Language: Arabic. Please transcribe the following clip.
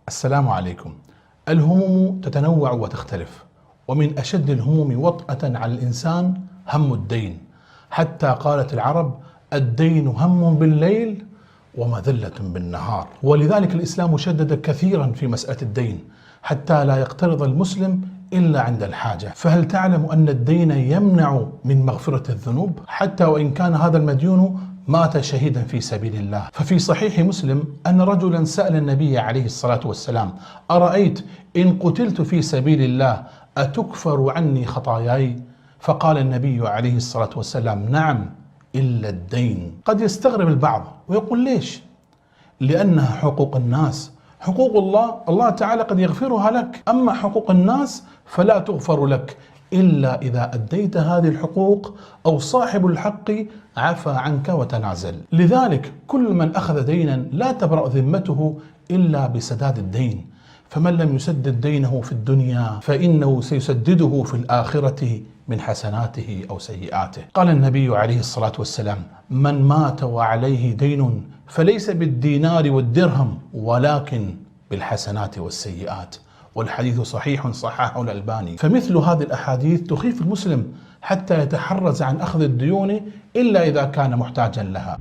السلام عليكم. الهموم تتنوع وتختلف، ومن أشد الهموم وطأة على الإنسان هم الدين، حتى قالت العرب: الدين هم بالليل ومذلة بالنهار. ولذلك الإسلام شدد كثيرا في مسألة الدين حتى لا يقترض المسلم إلا عند الحاجة. فهل تعلم أن الدين يمنع من مغفرة الذنوب حتى وإن كان هذا المديون مات شهيدا في سبيل الله؟ ففي صحيح مسلم أن رجلا سأل النبي عليه الصلاة والسلام: أرأيت إن قتلت في سبيل الله أتكفر عني خطاياي؟ فقال النبي عليه الصلاة والسلام: نعم، إلا الدين. قد يستغرب البعض ويقول: ليش؟ لأنها حقوق الناس. حقوق الله تعالى قد يغفرها لك، أما حقوق الناس فلا تغفر لك إلا إذا أديت هذه الحقوق أو صاحب الحق عفى عنك وتنازل. لذلك كل من أخذ دينا لا تبرأ ذمته إلا بسداد الدين، فمن لم يسدد دينه في الدنيا فإنه سيسدده في الآخرة من حسناته أو سيئاته. قال النبي عليه الصلاة والسلام: من مات وعليه دين فليس بالدينار والدرهم ولكن بالحسنات والسيئات. والحديث صحيح صححه الألباني. فمثل هذه الأحاديث تخيف المسلم حتى يتحرز عن أخذ الديون إلا إذا كان محتاجا لها.